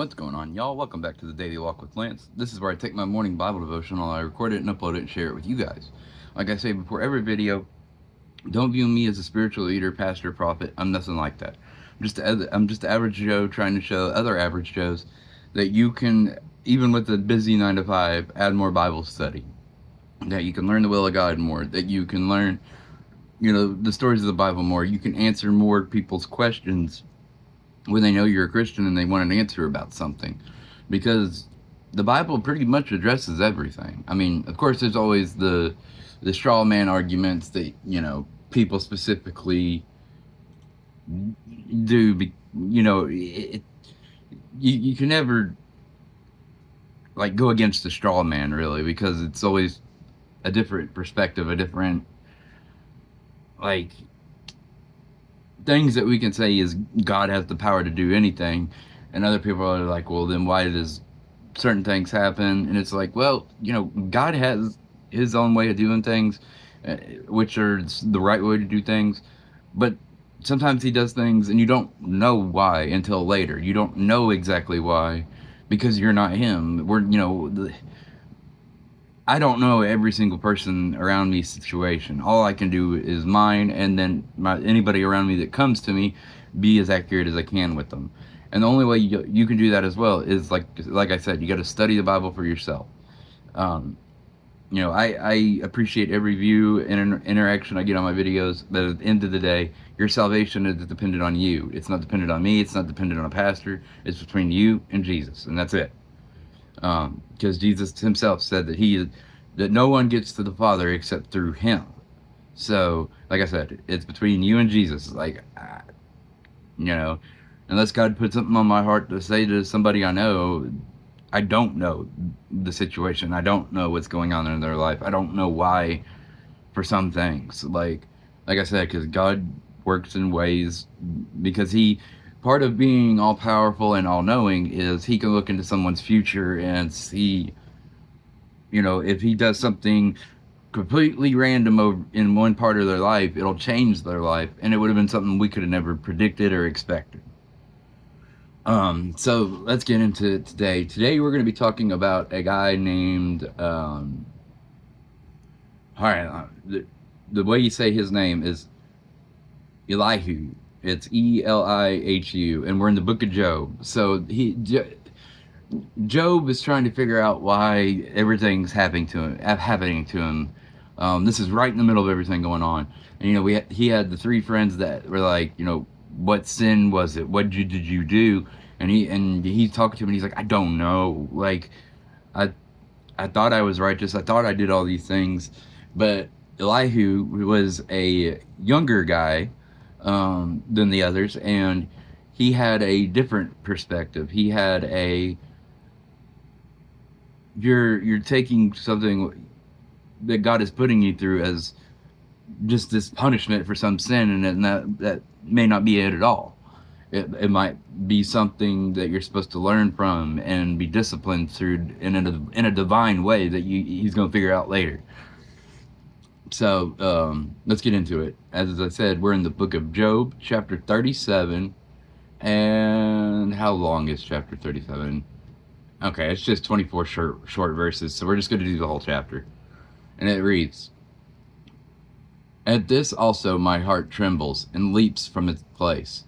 What's going on, y'all? Welcome back to the Daily Walk with Lance. This is where I take my morning Bible devotional, I record it and upload it and share it with you guys. Like I say before every video, don't view me as a spiritual leader, pastor, prophet. I'm nothing like that. I'm just an average Joe trying to show other average Joes that you can, even with a busy 9 to 5, add more Bible study. That you can learn the will of God more. That you can learn, the stories of the Bible more. You can answer more people's questions when they know you're a Christian and they want an answer about something, because the Bible pretty much addresses everything. I mean, of course, there's always the straw man arguments that people specifically do. You can never like go against the straw man really, because it's always a different perspective, a different like things that we can say is God has the power to do anything, and other people are like, well, then why does certain things happen? And it's like, well, God has his own way of doing things, which are the right way to do things, but sometimes he does things and you don't know why until later. You don't know exactly why, because you're not him. I don't know every single person around me's situation. All I can do is mine, and then anybody around me that comes to me, be as accurate as I can with them. And the only way you can do that as well is like I said, you got to study the Bible for yourself. I appreciate every view and interaction I get on my videos, but at the end of the day, your salvation is dependent on you. It's not dependent on me. It's not dependent on a pastor. It's between you and Jesus, and that's it. Because Jesus himself said that no one gets to the Father except through him. So, like I said, it's between you and Jesus. Unless God put something on my heart to say to somebody I know, I don't know the situation. I don't know what's going on in their life. I don't know why for some things. Like I said, because God works in ways, because part of being all powerful and all knowing is he can look into someone's future and see, if he does something completely random in one part of their life, it'll change their life, and it would have been something we could have never predicted or expected. So let's get into it today. Today we're going to be talking about a guy named, all right, the way you say his name is Elihu. It's Elihu, and we're in the book of Job. So Job is trying to figure out why everything's happening to him. This is right in the middle of everything going on, and he had the three friends that were like, what sin was it? What did you do? And he's talking to him, and he's like, I don't know. Like, I thought I was righteous. I thought I did all these things, but Elihu was a younger guy than the others, and he had a different perspective. He had you're taking something that God is putting you through as just this punishment for some sin, and that may not be it at all. It might be something that you're supposed to learn from and be disciplined through in a divine way that he's going to figure out later. So let's get into it. As I said, we're in the book of Job, chapter 37. And how long is chapter 37? Okay, it's just 24 short verses, so we're just going to do the whole chapter. And it reads, At this also my heart trembles and leaps from its place.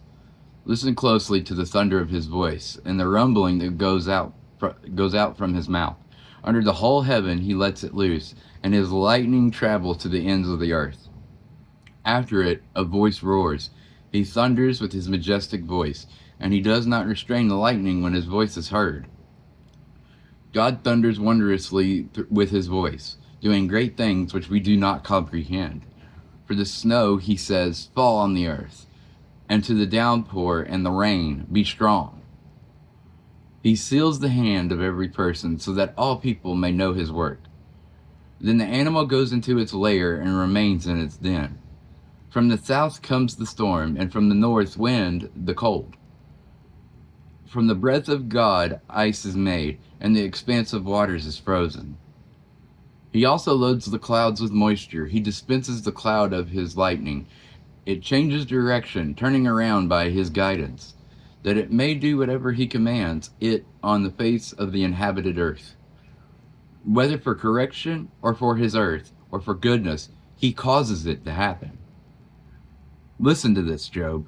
Listen closely to the thunder of his voice and the rumbling that goes out from his mouth. Under the whole heaven he lets it loose, and his lightning travels to the ends of the earth. After it, a voice roars. He thunders with his majestic voice, and he does not restrain the lightning when his voice is heard. God thunders wondrously with his voice, doing great things which we do not comprehend. For the snow, he says, fall on the earth, and to the downpour and the rain, be strong. He seals the hand of every person so that all people may know his work. Then the animal goes into its lair and remains in its den. From the south comes the storm, and from the north wind the cold. From the breath of God ice is made, and the expanse of waters is frozen. He also loads the clouds with moisture. He dispenses the cloud of his lightning. It changes direction, turning around by his guidance. that it may do whatever he commands it on the face of the inhabited earth. Whether for correction or for his earth or for goodness, he causes it to happen. Listen to this, Job.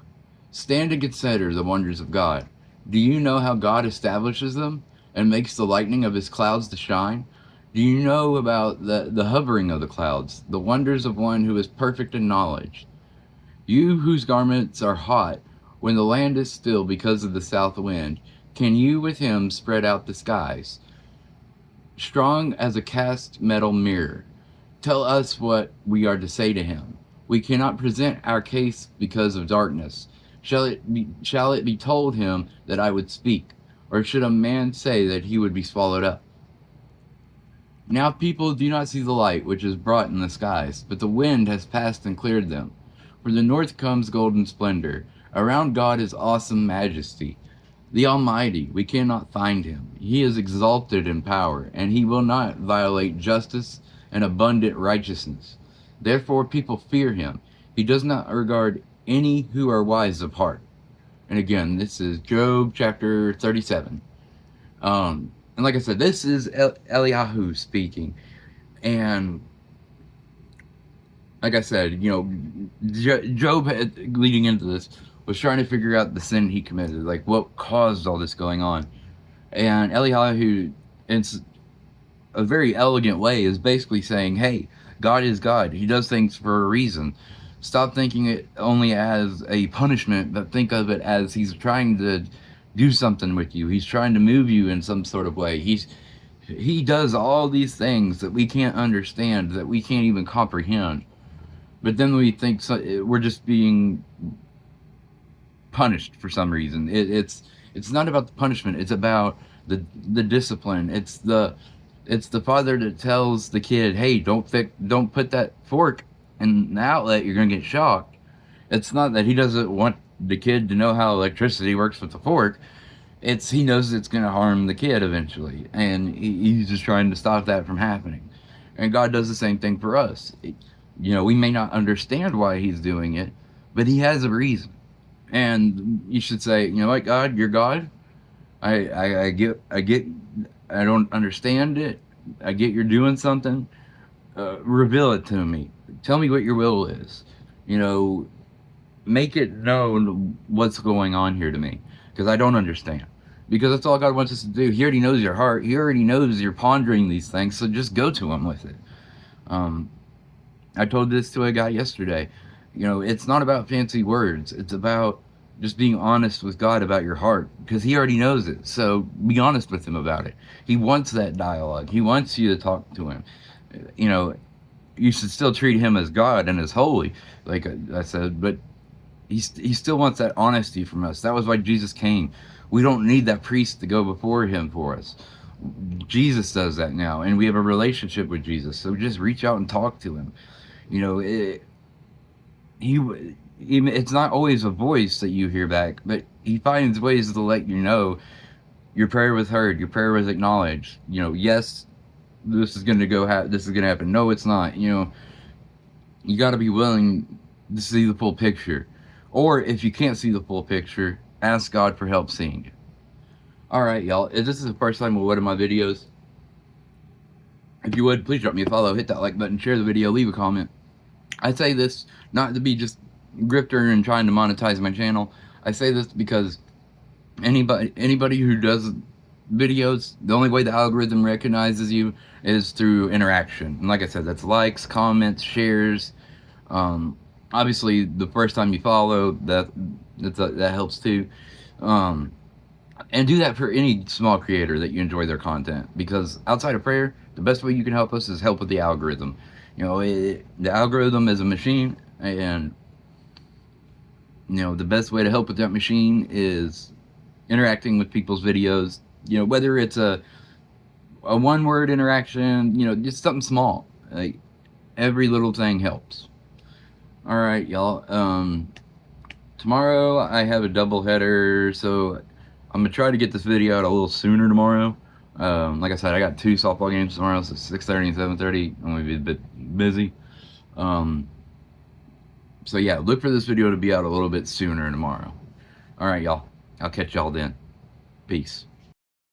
Stand and consider the wonders of God. Do you know how God establishes them and makes the lightning of his clouds to shine? Do you know about the hovering of the clouds, the wonders of one who is perfect in knowledge? You whose garments are hot when the land is still because of the south wind, can you with him spread out the skies? Strong as a cast metal mirror, tell us what we are to say to him. We cannot present our case because of darkness. Shall it be told him that I would speak, or should a man say that he would be swallowed up? Now people do not see the light which is brought in the skies, but the wind has passed and cleared them. For the north comes golden splendor. Around God is awesome majesty. The Almighty, we cannot find him. He is exalted in power, and he will not violate justice and abundant righteousness. Therefore people fear him. He does not regard any who are wise of heart. And again, this is Job chapter 37. And like I said, this is Elihu speaking. And like I said, Job leading into this was trying to figure out the sin he committed, like what caused all this going on. And Elihu, in a very elegant way, is basically saying, hey, God is God. He does things for a reason. Stop thinking it only as a punishment, but think of it as he's trying to do something with you. He's trying to move you in some sort of way. He does all these things that we can't understand, that we can't even comprehend. But then we think we're just being punished for some reason. It's not about the punishment. It's about the discipline. It's the father that tells the kid, hey, don't put that fork in the outlet, you're gonna get shocked. It's not that he doesn't want the kid to know how electricity works with the fork. He knows it's gonna harm the kid eventually, and he's just trying to stop that from happening. And God does the same thing for us. We may not understand why he's doing it, but he has a reason. And you should say, you know what, God, you're God. I get I don't understand it. I get you're doing something. Reveal it to me. Tell me what your will is. Make it known what's going on here to me, because I don't understand. Because that's all God wants us to do. He already knows your heart. He already knows you're pondering these things, so just go to him with it. I told this to a guy yesterday. It's not about fancy words. It's about just being honest with God about your heart, because he already knows it. So be honest with him about it. He wants that dialogue. He wants you to talk to him. You should still treat him as God and as holy, like I said, but he still wants that honesty from us. That was why Jesus came. We don't need that priest to go before him for us. Jesus does that now, and we have a relationship with Jesus. So just reach out and talk to him. It's not always a voice that you hear back, but he finds ways to let you know your prayer was heard, your prayer was acknowledged. Yes, this is going to this is going to happen. No, it's not. You got to be willing to see the full picture. Or if you can't see the full picture, ask God for help seeing it. Alright, y'all. If this is the first time with one of my videos, if you would, please drop me a follow, hit that like button, share the video, leave a comment. I say this not to be just grifter and trying to monetize my channel. I say this because anybody who does videos, the only way the algorithm recognizes you is through interaction. And like I said, that's likes, comments, shares. Obviously, the first time you follow, that helps too. And do that for any small creator that you enjoy their content. Because outside of prayer, the best way you can help us is help with the algorithm. The algorithm is a machine, and the best way to help with that machine is interacting with people's videos. Whether it's a one-word interaction, just something small. Like, every little thing helps. All right, y'all. Tomorrow I have a double header, so I'm gonna try to get this video out a little sooner tomorrow. Like I said, I got 2 softball games tomorrow, so 6:30 and 7:30. I'm gonna be a bit busy. So yeah, look for this video to be out a little bit sooner tomorrow. All right, y'all. I'll catch y'all then. Peace.